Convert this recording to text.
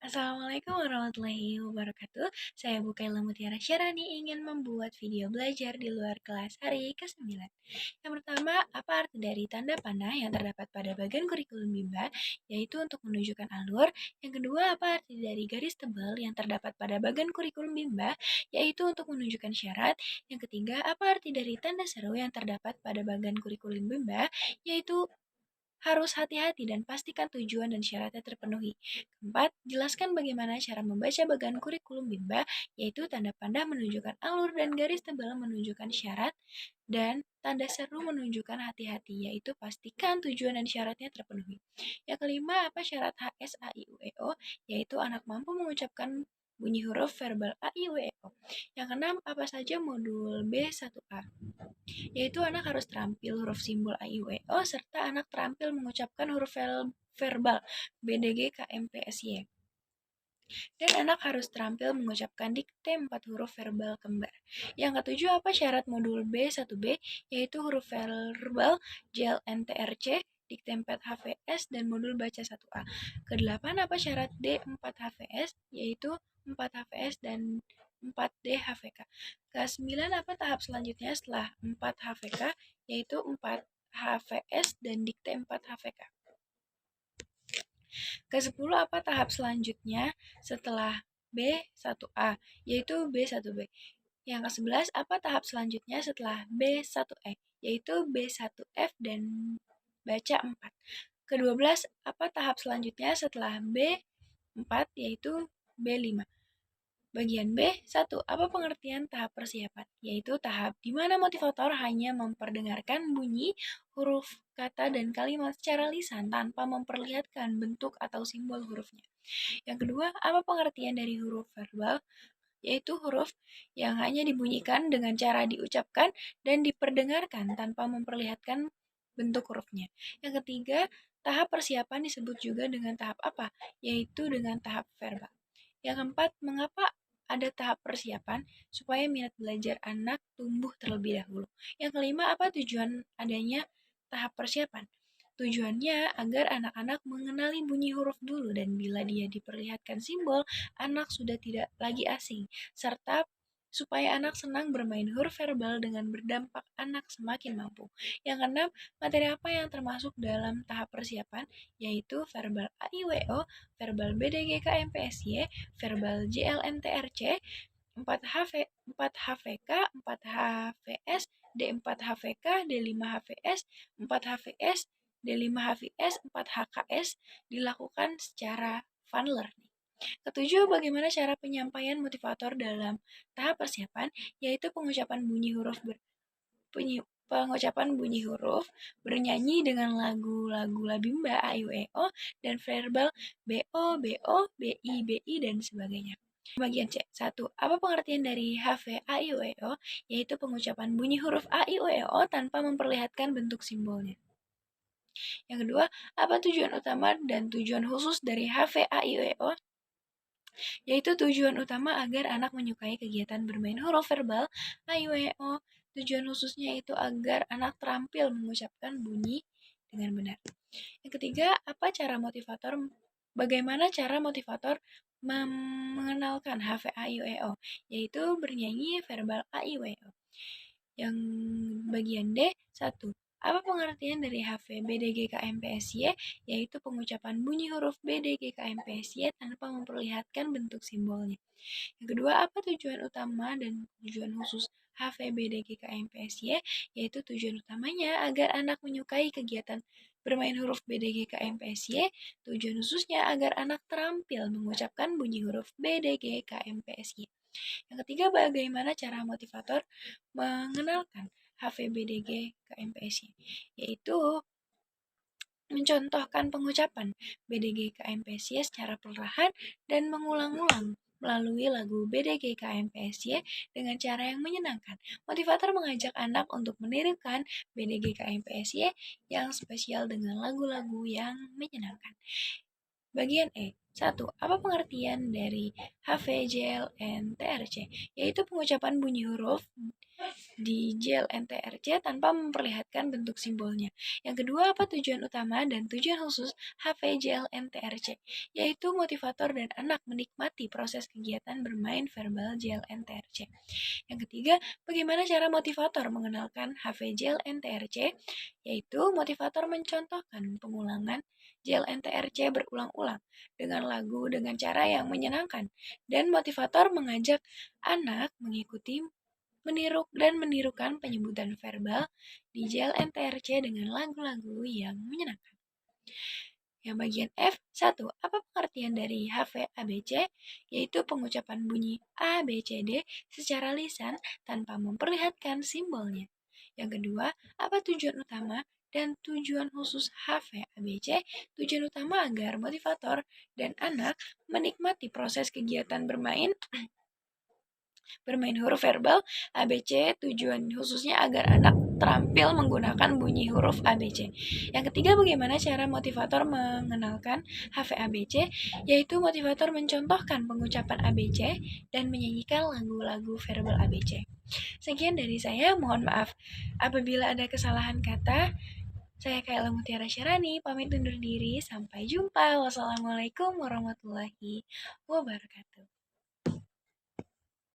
Assalamualaikum warahmatullahi wabarakatuh. Saya Bukaila Mutiara Syarani ingin membuat video belajar di luar kelas hari ke-9. Yang pertama, apa arti dari tanda panah yang terdapat pada bagian kurikulum Bimba, yaitu untuk menunjukkan alur. Yang kedua, apa arti dari garis tebal yang terdapat pada bagian kurikulum Bimba, yaitu untuk menunjukkan syarat. Yang ketiga, apa arti dari tanda seru yang terdapat pada bagian kurikulum Bimba, yaitu harus hati-hati dan pastikan tujuan dan syaratnya terpenuhi. Keempat, jelaskan bagaimana cara membaca bagian kurikulum Bimba, yaitu tanda panah menunjukkan alur dan garis tebal menunjukkan syarat, dan tanda seru menunjukkan hati-hati, yaitu pastikan tujuan dan syaratnya terpenuhi. Yang kelima, apa syarat HSAIUEO, yaitu anak mampu mengucapkan bunyi huruf verbal A, I, U, E, O. Yang keenam, apa saja modul B1A? Yaitu anak harus terampil huruf simbol A, I, U, E, O, serta anak terampil mengucapkan huruf verbal B, D, G, K, M, P, S, Y. Dan anak harus terampil mengucapkan dikte 4 huruf verbal kembar. Yang ketujuh, apa syarat modul B1B, yaitu huruf verbal JLNTRC, dikte 4 HVS, dan modul baca 1A. Kedelapan, apa syarat D4 HVS, yaitu 4 HVS dan 4D HVK. Kesembilan, apa tahap selanjutnya setelah 4 HVK, yaitu 4 HVS dan dikte 4 HVK. Ke-10, apa tahap selanjutnya setelah B1A, yaitu B1B. Yang ke-11, apa tahap selanjutnya setelah B1E, yaitu B1F dan baca 4. Ke-12, apa tahap selanjutnya setelah B4, yaitu B5. Bagian B1, apa pengertian tahap persiapan? Yaitu tahap di mana motivator hanya memperdengarkan bunyi, huruf, kata, dan kalimat secara lisan tanpa memperlihatkan bentuk atau simbol hurufnya. Yang kedua, apa pengertian dari huruf verbal? Yaitu huruf yang hanya dibunyikan dengan cara diucapkan dan diperdengarkan tanpa memperlihatkan bentuk hurufnya. Yang ketiga, tahap persiapan disebut juga dengan tahap apa? Yaitu dengan tahap verbal. Yang keempat, mengapa ada tahap persiapan? Supaya minat belajar anak tumbuh terlebih dahulu. Yang kelima, apa tujuan adanya tahap persiapan? Tujuannya agar anak-anak mengenali bunyi huruf dulu, dan bila dia diperlihatkan simbol, anak sudah tidak lagi asing, serta supaya anak senang bermain huruf verbal dengan berdampak anak semakin mampu. Yang keenam, materi apa yang termasuk dalam tahap persiapan? Yaitu verbal A, I, W, O, verbal B, D, G, K, M, P, S, Y, verbal J, L, N, T, R, C, 4 HV, 4 HVK, 4 HVS, D4 HVK, D5 HVS, 4 HVS, D5 HVS, 4 HKS dilakukan secara fun learning. Ketujuh, bagaimana cara penyampaian motivator dalam tahap persiapan, yaitu pengucapan bunyi huruf bernyanyi dengan lagu-lagu Labimba A, I, U, E, O, dan verbal BO, BO, BI, BI, dan sebagainya. Bagian C. 1. Apa pengertian dari HV A, I, U, E, O? Yaitu pengucapan bunyi huruf A, I, U, E, O tanpa memperlihatkan bentuk simbolnya. Yang kedua, apa tujuan utama dan tujuan khusus dari HV A, I, U, E, O? Yaitu tujuan utama agar anak menyukai kegiatan bermain huruf verbal A, I, U, E, O. Tujuan khususnya itu agar anak terampil mengucapkan bunyi dengan benar. Yang ketiga, bagaimana cara motivator mengenalkan HVAIUEO, yaitu bernyanyi verbal AIUEO. Yang bagian D, 1. Apa pengertian dari HVBDGKMPSY, yaitu pengucapan bunyi huruf BDGKMPSY tanpa memperlihatkan bentuk simbolnya. Yang kedua, apa tujuan utama dan tujuan khusus HVBDGKMPSY, yaitu tujuan utamanya agar anak menyukai kegiatan bermain huruf BDGKMPSY, tujuan khususnya agar anak terampil mengucapkan bunyi huruf BDGKMPSY. Yang ketiga, bagaimana cara motivator mengenalkan HVBDG KMPSY, yaitu mencontohkan pengucapan BDG KMPSY secara perlahan dan mengulang-ulang melalui lagu BDG KMPSY dengan cara yang menyenangkan. Motivator mengajak anak untuk menirukan BDG KMPSY yang spesial dengan lagu-lagu yang menyenangkan. Bagian E. 1. Apa pengertian dari HVJLNTRC? Yaitu pengucapan bunyi huruf di JLNTRC tanpa memperlihatkan bentuk simbolnya. Yang kedua, apa tujuan utama dan tujuan khusus HVJLNTRC? Yaitu motivator dan anak menikmati proses kegiatan bermain verbal JLNTRC. Yang ketiga, bagaimana cara motivator mengenalkan HVJLNTRC? Yaitu motivator mencontohkan pengulangan JLNTRC berulang-ulang dengan lagu dengan cara yang menyenangkan, dan motivator mengajak anak mengikuti menirukan penyebutan verbal di JLNTRC dengan lagu-lagu yang menyenangkan. Yang bagian F, 1. Apa pengertian dari HVABC? Yaitu pengucapan bunyi A, B, C, D secara lisan tanpa memperlihatkan simbolnya. Yang kedua, apa tujuan utama dan tujuan khusus HVABC? Tujuan utama agar motivator dan anak menikmati proses kegiatan bermain huruf verbal ABC. Tujuan khususnya agar anak terampil menggunakan bunyi huruf ABC. Yang ketiga, bagaimana cara motivator mengenalkan HVABC? Yaitu motivator mencontohkan pengucapan ABC dan menyanyikan lagu-lagu verbal ABC. Sekian dari saya, mohon maaf apabila ada kesalahan kata. Saya Kayla Mutiara Syarani, pamit undur diri. Sampai jumpa. Wassalamualaikum warahmatullahi wabarakatuh.